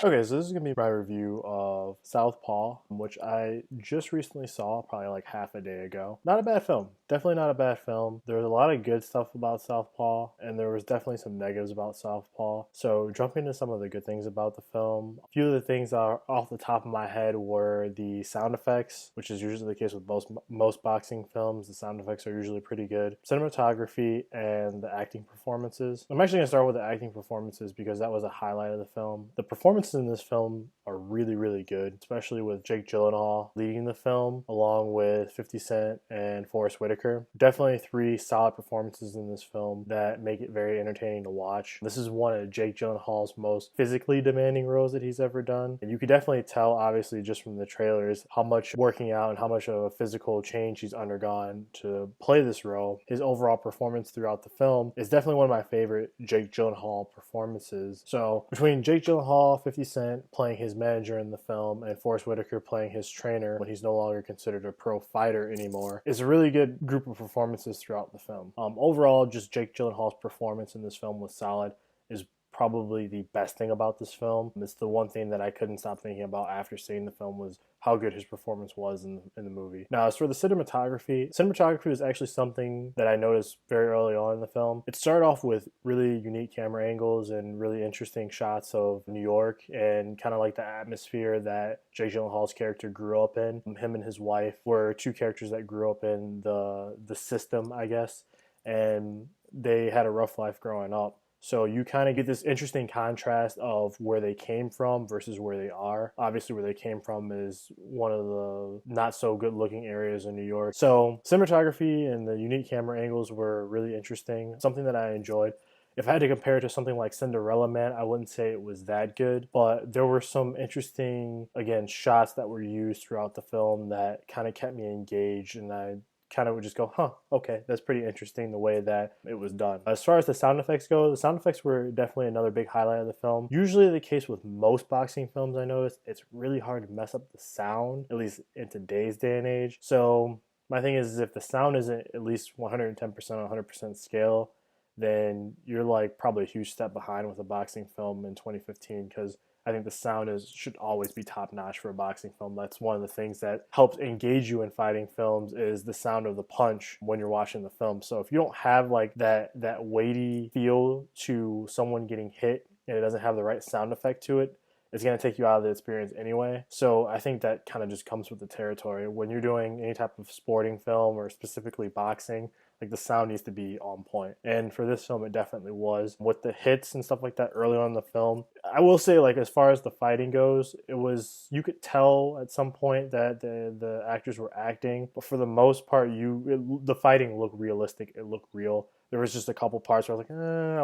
Okay, so this is gonna be my review of Southpaw, which I just recently saw, probably like half a day ago. Not a bad film. Definitely not a bad film. There was a lot of good stuff about Southpaw, and there was definitely some negatives about Southpaw. So jumping into some of the good things about the film, a few of the things are off the top of my head were the sound effects, which is usually the case with most boxing films. The sound effects are usually pretty good. Cinematography and the acting performances. I'm actually gonna start with the acting performances because that was a highlight of the film. The performances in this film are really, really good, especially with Jake Gyllenhaal leading the film, along with 50 Cent and Forest Whitaker. Definitely three solid performances in this film that make it very entertaining to watch. This is one of Jake Gyllenhaal's most physically demanding roles that he's ever done. And you could definitely tell, obviously, just from the trailers, how much working out and how much of a physical change he's undergone to play this role. His overall performance throughout the film is definitely one of my favorite Jake Gyllenhaal performances. So between Jake Gyllenhaal, 50 Cent playing his manager in the film, and Forest Whitaker playing his trainer when he's no longer considered a pro fighter anymore, it's a really good group of performances throughout the film. Overall, just Jake Gyllenhaal's performance in this film was solid. Is probably the best thing about this film. It's the one thing that I couldn't stop thinking about after seeing the film was how good his performance was in the movie. Now, as for the cinematography was actually something that I noticed very early on in the film. It started off with really unique camera angles and really interesting shots of New York and kind of like the atmosphere that Jake Gyllenhaal's character grew up in. Him and his wife were two characters that grew up in the system, I guess, and they had a rough life growing up. So you kind of get this interesting contrast of where they came from versus where they are. Obviously, where they came from is one of the not so good looking areas in New York. So cinematography and the unique camera angles were really interesting, something that I enjoyed. If I had to compare it to something like Cinderella Man, I wouldn't say it was that good, but there were some interesting, again, shots that were used throughout the film that kind of kept me engaged, and I kind of would just go, huh, okay, that's pretty interesting the way that it was done. As far as the sound effects go, the sound effects were definitely another big highlight of the film. Usually the case with most boxing films, I noticed, it's really hard to mess up the sound, at least in today's day and age. So my thing is if the sound isn't at least 110% 100% scale, then you're like probably a huge step behind with a boxing film in 2015 because I think the sound should always be top notch for a boxing film. That's one of the things that helps engage you in fighting films is the sound of the punch when you're watching the film. So if you don't have like that weighty feel to someone getting hit and it doesn't have the right sound effect to it, it's going to take you out of the experience anyway. So I think that kind of just comes with the territory. When you're doing any type of sporting film or specifically boxing, like the sound needs to be on point. And for this film, it definitely was. With the hits and stuff like that early on in the film, I will say, like, as far as the fighting goes, it was, you could tell at some point that the actors were acting, but for the most part, the fighting looked realistic. It looked real. There was just a couple parts where I was like,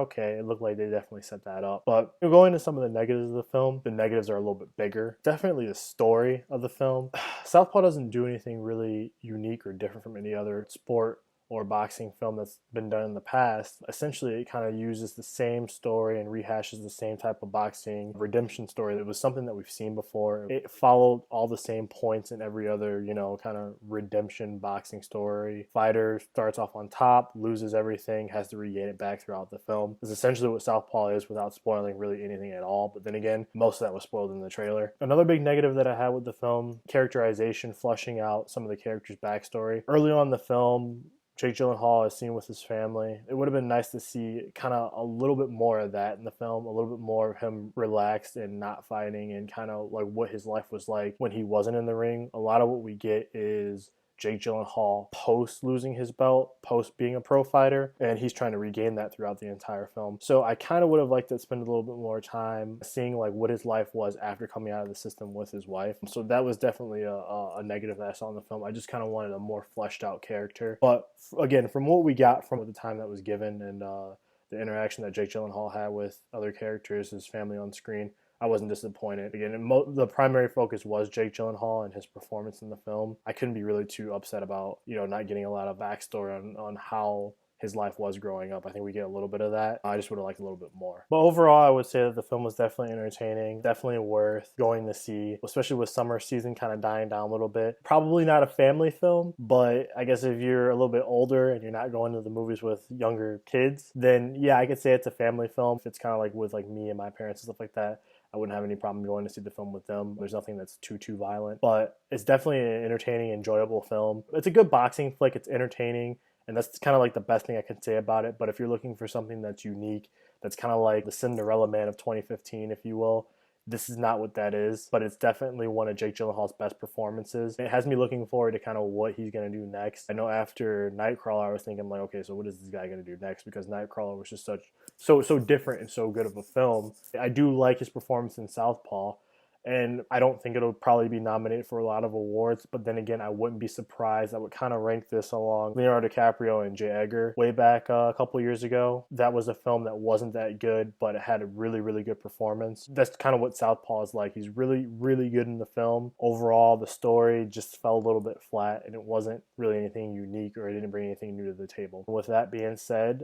okay, it looked like they definitely set that up. But going to some of the negatives of the film, the negatives are a little bit bigger. Definitely the story of the film. Southpaw doesn't do anything really unique or different from any other sport or boxing film that's been done in the past. Essentially, it kind of uses the same story and rehashes the same type of boxing redemption story. It was something that we've seen before. It followed all the same points in every other, kind of redemption boxing story. Fighter starts off on top, loses everything, has to regain it back throughout the film. It's essentially what Southpaw is without spoiling really anything at all. But then again, most of that was spoiled in the trailer. Another big negative that I had with the film, characterization, flushing out some of the characters' backstory. Early on in the film, Jake Gyllenhaal is seen with his family. It would have been nice to see kind of a little bit more of that in the film, a little bit more of him relaxed and not fighting and kind of like what his life was like when he wasn't in the ring. A lot of what we get is Jake Gyllenhaal post losing his belt, post being a pro fighter, and he's trying to regain that throughout the entire film. So I kind of would have liked to spend a little bit more time seeing like what his life was after coming out of the system with his wife. So that was definitely a negative that I saw in the film. I just kind of wanted a more fleshed out character. But again, from what we got from the time that was given and the interaction that Jake Gyllenhaal had with other characters, his family on screen, I wasn't disappointed. Again, the primary focus was Jake Gyllenhaal and his performance in the film. I couldn't be really too upset about, not getting a lot of backstory on how his life was growing up. I think we get a little bit of that. I just would have liked a little bit more. But overall, I would say that the film was definitely entertaining, definitely worth going to see, especially with summer season kind of dying down a little bit. Probably not a family film, but I guess if you're a little bit older and you're not going to the movies with younger kids, then yeah, I could say it's a family film. If it's kind of like with like me and my parents and stuff like that, I wouldn't have any problem going to see the film with them. There's nothing that's too violent, but it's definitely an entertaining, enjoyable film. It's a good boxing flick. It's entertaining, and that's kind of like the best thing I can say about it. But if you're looking for something that's unique, that's kind of like the Cinderella Man of 2015, if you will, this is not what that is, but it's definitely one of Jake Gyllenhaal's best performances. It has me looking forward to kind of what he's going to do next. I know after Nightcrawler, I was thinking like, okay, so what is this guy going to do next? Because Nightcrawler was just so different and so good of a film. I do like his performance in Southpaw, and I don't think it'll probably be nominated for a lot of awards, but then again, I wouldn't be surprised. I would kind of rank this along Leonardo DiCaprio and J. Edgar way back a couple years ago. That was a film that wasn't that good, but it had a really good performance. That's kind of what Southpaw is like. He's really good in the film. Overall, the story just fell a little bit flat, and it wasn't really anything unique, or it didn't bring anything new to the table. With that being said,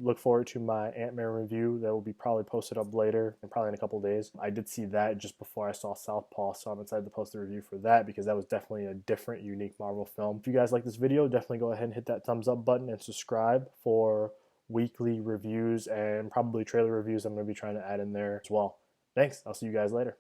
look forward to my Ant-Man review that will be probably posted up later, and probably in a couple days. I did see that just before I saw Southpaw, so I'm excited to post a review for that because that was definitely a different, unique Marvel film. If you guys like this video, definitely go ahead and hit that thumbs up button and subscribe for weekly reviews and probably trailer reviews I'm going to be trying to add in there as well. Thanks. I'll see you guys later.